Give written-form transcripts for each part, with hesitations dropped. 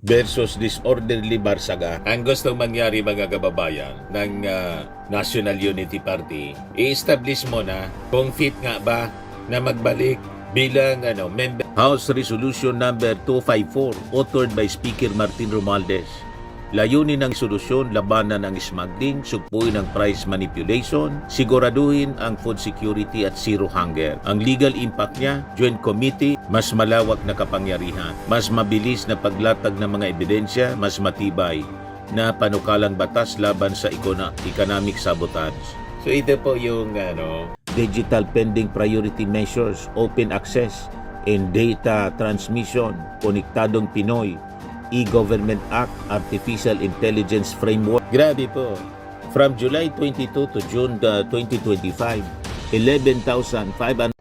versus disorderly barsaga. Ang gustong mangyari mga kababayan ng National Unity Party, i-establish mo na kung fit nga ba na magbalik bilang member. House Resolution number 254 authored by Speaker Martin Romualdez. Layunin ng solusyon, labanan ang smuggling, sugpuin ang price manipulation, siguraduhin ang food security at zero hunger. Ang legal impact niya, Joint Committee, mas malawak na kapangyarihan, mas mabilis na paglatag ng mga ebidensya, mas matibay na panukalang batas laban sa economic sabotage. So ito po yung digital pending priority measures, open access and data transmission, konektadong Pinoy, E-Government Act, Artificial Intelligence Framework. Grabe po. From July 22 to June 2025, 11,500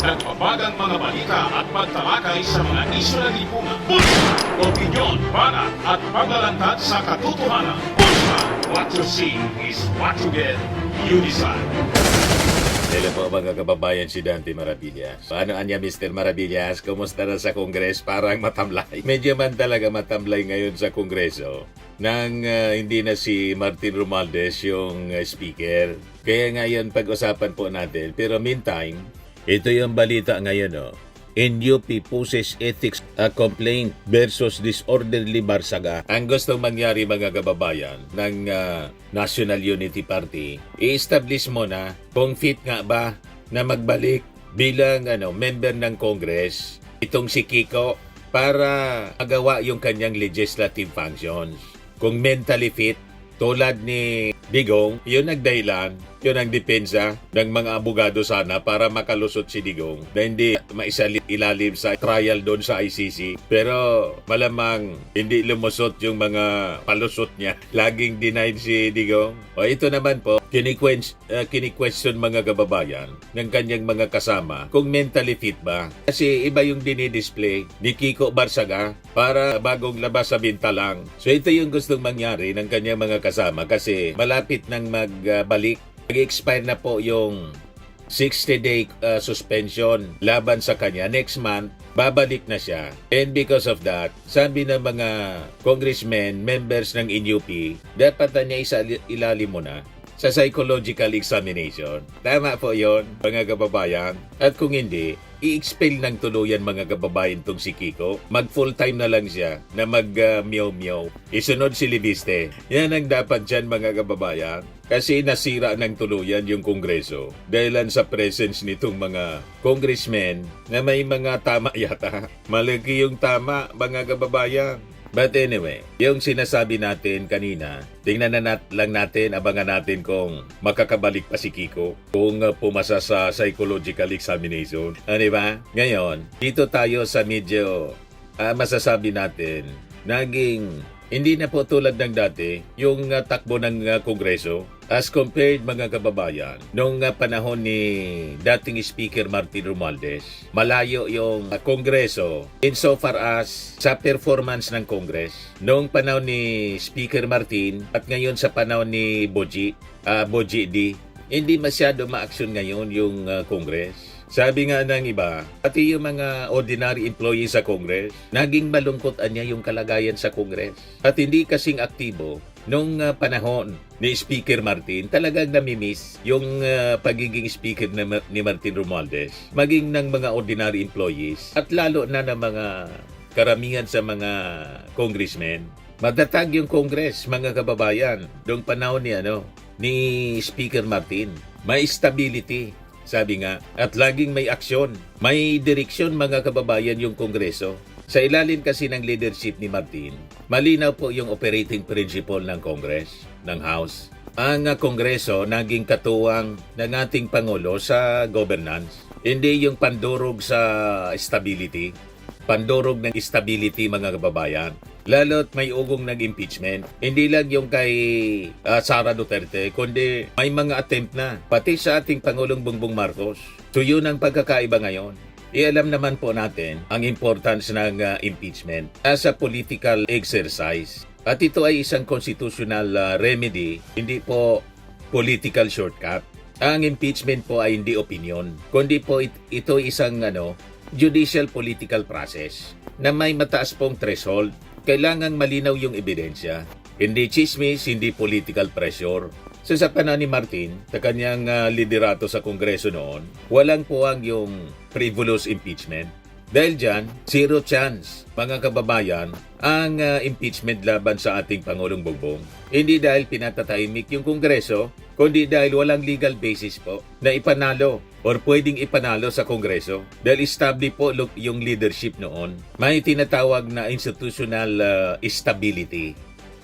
nagbabagang mga balita at pagtalakay sa mga isyu ng lipunan. Bulsa! Opinyon, banat at paglalantad sa katotohanan. Bulsa! What you see is what you get. You decide. Hello po mga kababayan, si Dante Maravillas. Paano anya Mr. Maravillas? Kumusta na sa Kongres? Parang matamlay. Medyo man talaga matamlay ngayon sa Kongreso nang hindi na si Martin Romualdez yung speaker. Kaya ngayon pag-usapan po natin. Pero meantime, ito yung balita ngayon. NUP poses ethics complaint versus disorderly barsaga. Ang gustong mangyari mga kababayan ng National Unity Party, i-establish mo na kung fit nga ba na magbalik bilang member ng Congress itong si Kiko para magawa yung kanyang legislative functions. Kung mentally fit, tulad ni Digong, yun nagdahilan, yun ang depensa ng mga abogado sana para makalusot si Digong na hindi ilalim sa trial doon sa ICC. Pero malamang hindi lumusot yung mga palusot niya. Laging denied si Digong. O ito naman po, kini-question mga kababayan ng kanyang mga kasama kung mentally fit ba. Kasi iba yung dinidisplay ni Kiko Barsaga para bagong labas sa bintalang. So ito yung gustong mangyari ng kanyang mga kasama kasi malapit nang magbalik. Nag-expire na po yung 60-day suspension laban sa kanya. Next month, babalik na siya. And because of that, sabi ng mga congressmen, members ng NUP, dapat na niya ilalim mo na sa psychological examination. Tama po yon mga kababayan. At kung hindi, i-expel ng tuluyan mga kababayan tong si Kiko. Mag full time na lang siya na mag meow-meow. Isunod si Libiste. Yan ang dapat dyan mga kababayan. Kasi nasira ng tuluyan yung Kongreso. Dahilan sa presence nitong mga congressmen na may mga tama yata. Malaki yung tama mga kababayan. But anyway, yung sinasabi natin kanina, tingnan na lang natin, abangan natin kung makakabalik pa si Kiko, kung pumasa sa psychological examination. Ano ba? Ngayon, dito tayo sa medyo masasabi natin, naging hindi na po tulad ng dati yung takbo ng Kongreso as compared mga kababayan nung panahon ni dating Speaker Martin Romualdez. Malayo yung Kongreso insofar as sa performance ng Congress nung panahon ni Speaker Martin at ngayon sa panahon ni Boji D. Hindi masyado ma-action ngayon yung Congress. Sabi nga ng iba, pati yung mga ordinary employees sa Congress, naging malungkotan niya yung kalagayan sa Congress. At hindi kasing aktibo nung panahon ni Speaker Martin, talagang namimiss yung pagiging speaker ni Martin Romualdez, maging ng mga ordinary employees, at lalo na ng mga karamihan sa mga congressmen. Matatag yung Congress, mga kababayan, noong panahon ni Speaker Martin. May stability. Sabi nga, at laging may aksyon, may direksyon mga kababayan yung Kongreso. Sa ilalim kasi ng leadership ni Martin, malinaw po yung operating principle ng Congress, ng House. Ang Kongreso naging katuwang ng ating Pangulo sa governance. Hindi yung pandurog sa stability, pandurog ng stability mga kababayan. Lalo't may ugong ng impeachment. Hindi lang yung kay Sara Duterte, kundi may mga attempt na. Pati sa ating Pangulong Bongbong Marcos. So yun ang pagkakaiba ngayon. Alam naman po natin ang importance ng impeachment as a political exercise. At ito ay isang constitutional remedy, hindi po political shortcut. Ang impeachment po ay hindi opinion, kundi po ito isang judicial political process. na may mataas pong threshold. Kailangang malinaw yung ebidensya. Hindi chismis, hindi political pressure. So sa panahon ni Martin, sa kanyang liderato sa Kongreso noon, walang puwang yung frivolous impeachment. Dahil dyan, zero chance, mga kababayan, ang impeachment laban sa ating Pangulong Bongbong. Hindi dahil pinatatahimik yung Kongreso, kundi dahil walang legal basis po na ipanalo or pwedeng ipanalo sa Kongreso. Dahil established po yung leadership noon. May tinatawag na institutional stability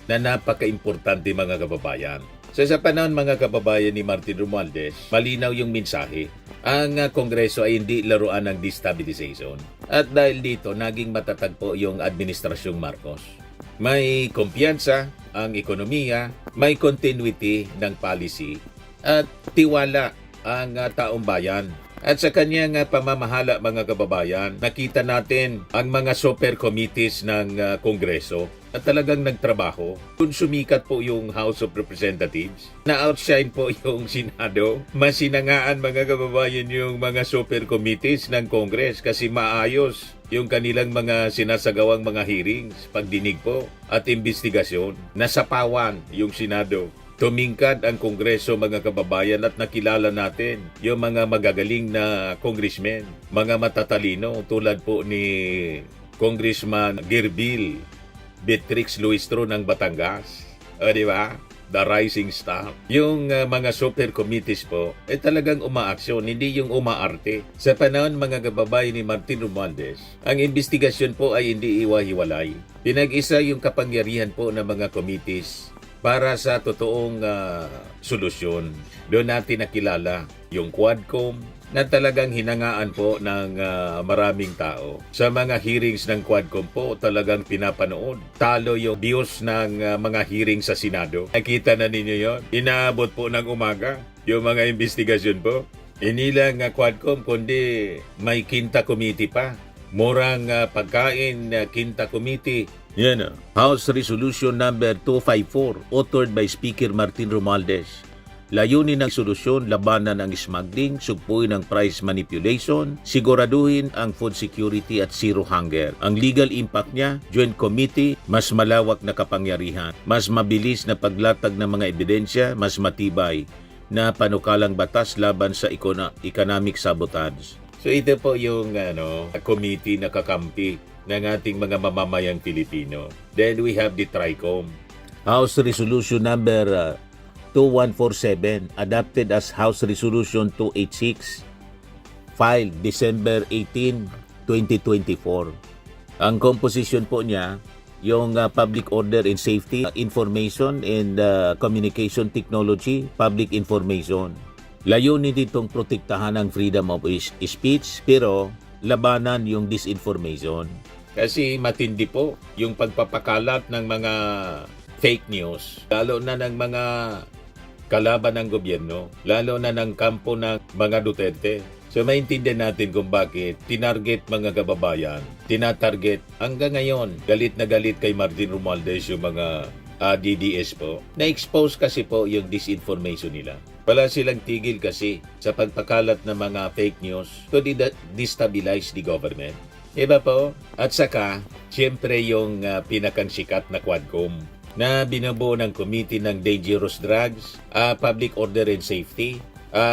na napaka-importante mga kababayan. So sa panahon mga kababayan ni Martin Romualdez, malinaw yung mensahe. Ang Kongreso ay hindi laruan ng destabilization. At dahil dito, naging matatag po yung Administrasyong Marcos. May kumpiyansa ang ekonomiya, may continuity ng policy, at tiwala ang taong bayan. At sa kanyang pamamahala mga kababayan, nakita natin ang mga super committees ng Kongreso na talagang nagtrabaho. Kung sumikat po yung House of Representatives, na-outshine po yung Senado. Masinangaan mga kababayan yung mga super committees ng Congress kasi maayos yung kanilang mga sinasagawang mga hearings, pagdinig po at investigasyon. Nasapawan yung Senado. Tumingkad ang Kongreso mga kababayan at nakilala natin yung mga magagaling na congressmen, mga matatalino tulad po ni Congressman Gerbil Beatrix Luistro ng Batangas. Di ba? The rising star. Yung mga super committees po, talagang umaaksyon, hindi yung umaarte. Sa panahon mga kababayan ni Martin Romualdez, ang investigasyon po ay hindi iwahiwalay. Pinag-isa yung kapangyarihan po ng mga committees para sa totoong solusyon. Doon natin nakilala yung Quadcom na talagang hinangaan po ng maraming tao. Sa mga hearings ng Quadcom po, talagang pinapanood. Talo yung views ng mga hearings sa Senado. Nakita na ninyo yon. Inaabot po ng umaga yung mga investigasyon po. Hindi lang Quadcom, kundi may Quinta Committee pa. Murang pagkain, Quinta Committee. Yan House Resolution number 254, authored by Speaker Martin Romualdez. Layunin ng solusyon, labanan ang smuggling, sugpuin ang price manipulation, siguraduhin ang food security at zero hunger. Ang legal impact niya, Joint Committee, mas malawak na kapangyarihan, mas mabilis na paglatag ng mga ebidensya, mas matibay na panukalang batas laban sa economic sabotage. So ito po yung committee na kakampi ng ating mga mamamayang Pilipino. Then we have the TRICOM. House Resolution number 2147, adopted as House Resolution 286, filed December 18, 2024. Ang composition po niya, yung Public Order and Safety, Information and Communication Technology, Public Information. Layunin ditong protektahan ang freedom of speech, pero labanan yung disinformation. Kasi matindi po yung pagpapakalat ng mga fake news, lalo na ng mga kalaban ng gobyerno, lalo na ng kampo ng mga Duterte. So maintindihan natin kung bakit tinarget mga kababayan, tinatarget hanggang ngayon, galit na galit kay Martin Romualdez yung mga DDS po. Na-expose kasi po yung disinformation nila. Wala silang tigil kasi sa pagpakalat ng mga fake news to destabilize the government. Iba po? At saka, siyempre yung pinakang sikat na Quadcom na binubuo ng Committee ng Dangerous Drugs, Public Order and Safety,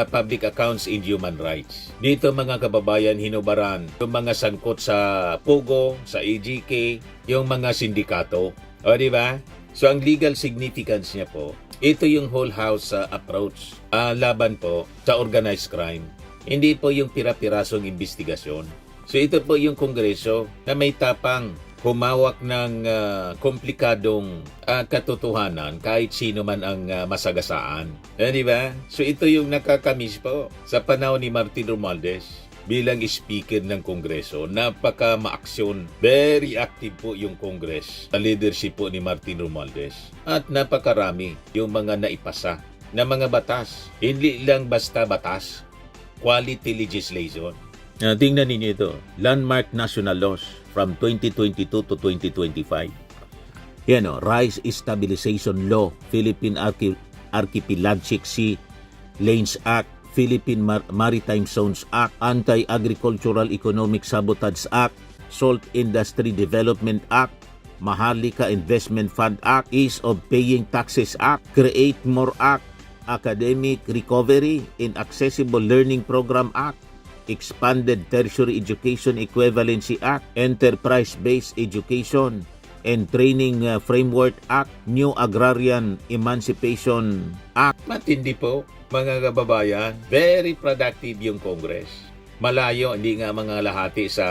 Public Accounts and Human Rights. Dito mga kababayan, hinubaran yung mga sangkot sa POGO, sa AGK, yung mga sindikato. O di ba? So ang legal significance niya po, ito yung whole house approach laban po sa organized crime. Hindi po yung pira-pirasong investigasyon. So ito po yung Kongreso na may tapang humawak ng komplikadong katotohanan kahit sino man ang masagasaan. Di ba? So ito yung nakakamiss po sa panahon ni Martin Romualdez bilang speaker ng Kongreso. Napaka-maaksyon. Very active po yung Congress. Sa leadership po ni Martin Romualdez. At napakarami yung mga naipasa na mga batas. Hindi lang basta batas. Quality legislation. Tingnan ninyo ito. Landmark National Laws from 2022 to 2025. Yan Rice Stabilization Law, Philippine Archipelagic Sea Lanes Act, Philippine Maritime Zones Act, Anti-Agricultural Economic Sabotage Act, Salt Industry Development Act, Maharlika Investment Fund Act, Ease of Paying Taxes Act, Create More Act, Academic Recovery and Accessible Learning Program Act, Expanded Tertiary Education Equivalency Act, Enterprise-Based Education and Training Framework Act, New Agrarian Emancipation Act. Matindi po, mga kababayan. Very productive yung Congress. Malayo, hindi nga mga lahati sa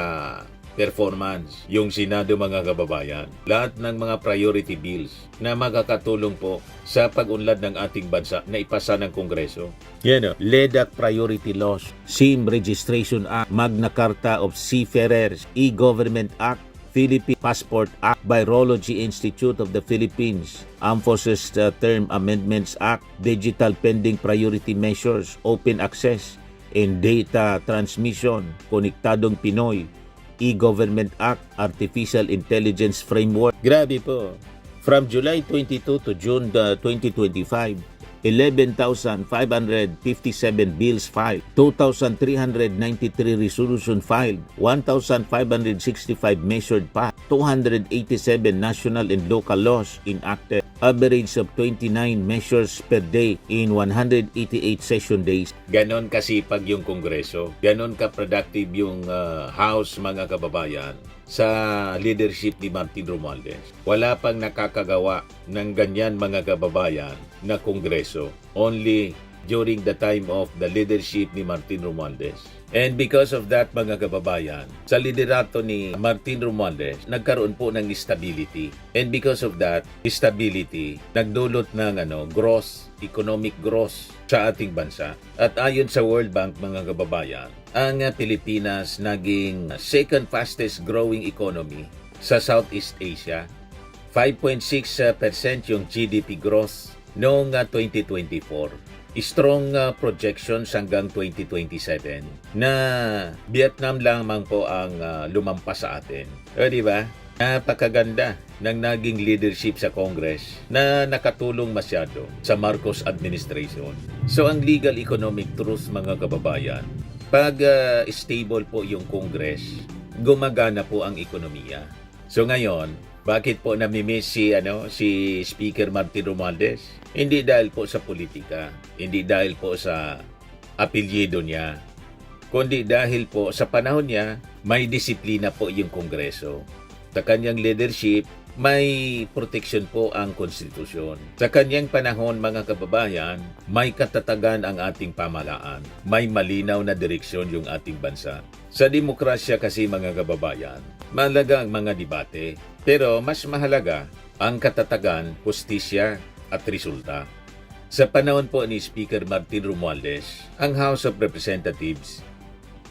performance yung Senado, mga kababayan. Lahat ng mga priority bills na makakatulong po sa pag-unlad ng ating bansa na ipasa ng Kongreso. Yan o. LEDAC Priority Laws, SIM Registration Act, Magna Carta of Seafarers, E-Government Act, Philippine Passport Act, Virology Institute of the Philippines, Armed Forces Term Amendments Act, Digital Pending Priority Measures, Open Access and Data Transmission, Konektadong Pinoy, E-Government Act, Artificial Intelligence Framework. Grabe po. From July 22 to June 2025, 11,557 bills filed, 2,393 resolution filed, 1,565 measured passed, 287 national and local laws enacted, average of 29 measures per day in 188 session days. Ganon kasipag yung Kongreso. Ganon ka-productive yung House, mga kababayan, sa leadership ni Martin Romualdez. Wala pang nakakagawa ng ganyan, mga kababayan, na Kongreso. Only during the time of the leadership ni Martin Romualdez. And because of that, mga kababayan, sa liderato ni Martin Romualdez, nagkaroon po ng stability. And because of that, stability, nagdulot ng economic growth sa ating bansa. At ayon sa World Bank, mga kababayan, ang Pilipinas naging second fastest growing economy sa Southeast Asia. 5.6% yung GDP growth noong 2024. Strong projections hanggang 2027 na Vietnam lamang po ang lumampas sa atin. O di ba? Napakaganda ng naging leadership sa Congress na nakatulong masyado sa Marcos administration. So ang legal economic truth, mga kababayan, pag stable po yung Congress, gumagana po ang ekonomiya. So ngayon, bakit po namimiss si Speaker Martin Romualdez? Hindi dahil po sa politika, hindi dahil po sa apelyido niya, kundi dahil po sa panahon niya, may disiplina po yung Kongreso. Sa kanyang leadership, may protection po ang konstitusyon. Sa kanyang panahon, mga kababayan, may katatagan ang ating pamahalaan. May malinaw na direksyon yung ating bansa. Sa demokrasya kasi, mga kababayan, mahalaga ang mga debate. Pero mas mahalaga ang katatagan, hustisya at resulta. Sa panahon po ni Speaker Martin Romualdez, ang House of Representatives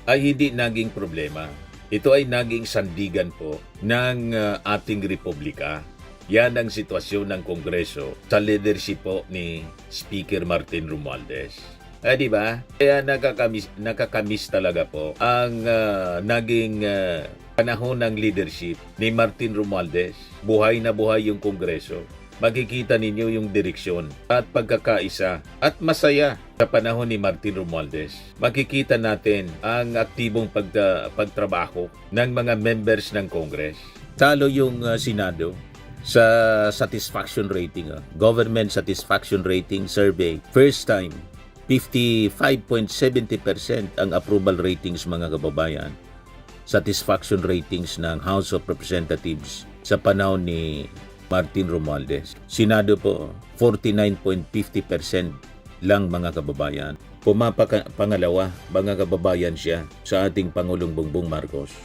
ay hindi naging problema. Ito ay naging sandigan po ng ating republika. Yan ang sitwasyon ng Kongreso sa leadership po ni Speaker Martin Romualdez. Di ba? Kaya nakakamiss talaga po ang naging panahon ng leadership ni Martin Romualdez. Buhay na buhay yung Kongreso. Makikita ninyo yung direksyon at pagkakaisa at masaya sa panahon ni Martin Romualdez. Makikita natin ang aktibong pagtrabaho ng mga members ng Congress. Talo yung Senado sa satisfaction rating, Government Satisfaction Rating Survey. First time, 55.70% ang approval ratings, mga kababayan. Satisfaction ratings ng House of Representatives sa panahon ni Martin Romualdez. Senado po, 49.50% lang, mga kababayan. Pumapangalawa, mga kababayan, siya sa ating Pangulong Bongbong Marcos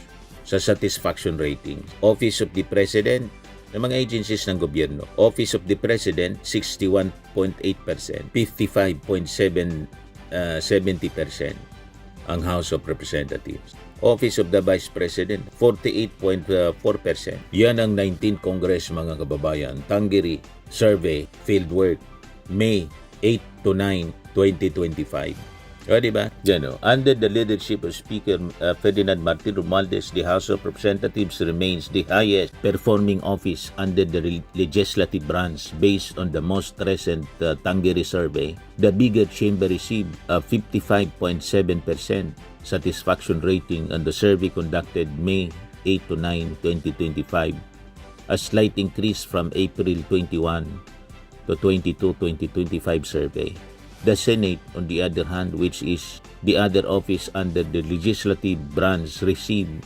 sa satisfaction rating. Office of the President, ng mga agencies ng gobyerno. Office of the President, 61.8%. 55.70% ang House of Representatives. Office of the Vice President, 48.4%. Yan ang 19 Congress, mga kababayan. Tangiri Survey Fieldwork, May 8 to 9, 2025. O, diba? Diyan, under the leadership of Speaker Ferdinand Martin Romualdez, the House of Representatives remains the highest performing office under the legislative branch based on the most recent Tangiri survey. The bigger chamber received a 55.7% satisfaction rating on the survey conducted May 8 to 9, 2025, a slight increase from April 21 to 22, 2025 survey. The Senate, on the other hand, which is the other office under the legislative branch, received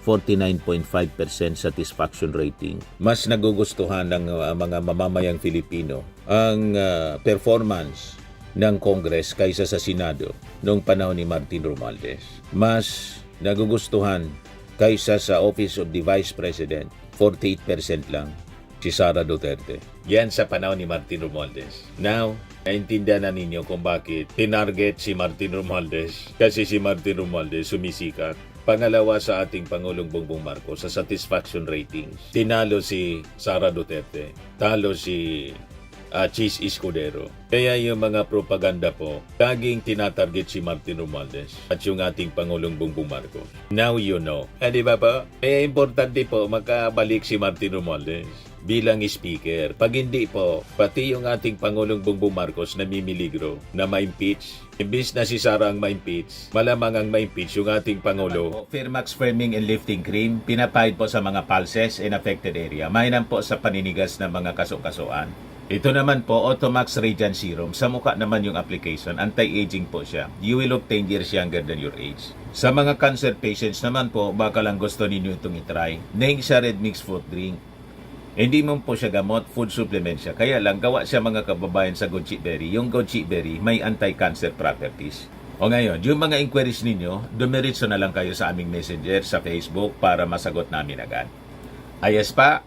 49.5% satisfaction rating. Mas nagugustuhan ng mga mamamayang Filipino ang performance ng Congress kaysa sa Senado noong panahon ni Martin Romualdez. Mas nagugustuhan kaysa sa Office of the Vice President, 48% lang si Sara Duterte. Yan sa panahon ni Martin Romualdez. Now, naintindihan na ninyo kung bakit tinarget si Martin Romualdez, kasi si Martin Romualdez sumisikat. Pangalawa sa ating Pangulong Bongbong Marcos sa satisfaction ratings. Tinalo si Sara Duterte, talo si Chis Escudero. Kaya yung mga propaganda po, laging tinatarget si Martin Romualdez at yung ating Pangulong Bongbong Marcos. Now you know. Di ba po? Importante po makabalik si Martin Romualdez bilang speaker. Pag hindi po, pati yung ating Pangulong Bongbong Marcos namimiligro na ma-impeach. Imbis na si Sara ang ma-impeach, malamang ang ma-impeach yung ating Pangulo. Firmax Firming and Lifting Cream, pinapahid po sa mga pulses in affected area. Mainam po sa paninigas ng mga kaso-kasuan. Ito naman po, Automax Radiant Serum. Sa mukha naman yung application, anti-aging po siya. You will look 10 years younger than your age. Sa mga cancer patients naman po, baka lang gusto ninyo itong itry. Ning siya Red Mix Fruit Drink. Hindi mo po siya gamot, food supplement siya. Kaya lang, gawa siya mga kababayan sa goji berry. Yung goji berry may anti-cancer properties. O ngayon, yung mga inquiries ninyo, dumiritso na lang kayo sa aming messenger sa Facebook para masagot namin agad. Ayos pa?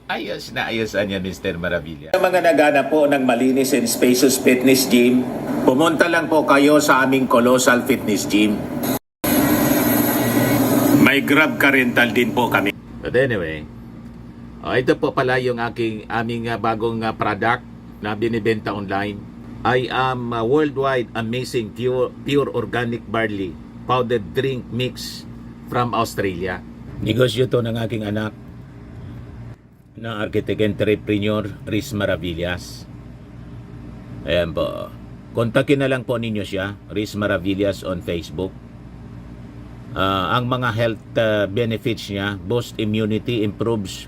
Ayos na ayos niya, Mr. Maravilla. Sa mga nagana po ng malinis and spacious fitness gym, pumunta lang po kayo sa aming Colossal Fitness Gym. May Grab car rental din po kami. But anyway, ito po pala yung aming bagong product na binibenta online. I am worldwide amazing pure organic barley powdered drink mix from Australia. Negosyo to ng aking anak na architect entrepreneur Riz Maravillas. Ayan po. Kontakin na lang po ninyo siya, Riz Maravillas on Facebook. Ang mga health benefits niya, boost immunity, improves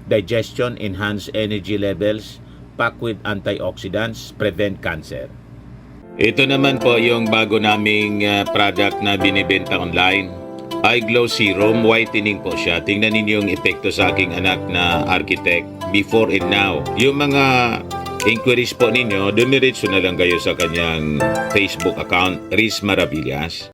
digestion, enhance energy levels, packed with antioxidants, prevent cancer. Ito naman po yung bago naming product na binibenta online. Eye Glow Serum, whitening po siya. Tingnan ninyo yung epekto sa aking anak na architect before and now. Yung mga inquiries po ninyo, dumiretso na lang kayo sa kanyang Facebook account, Riz Maravillas.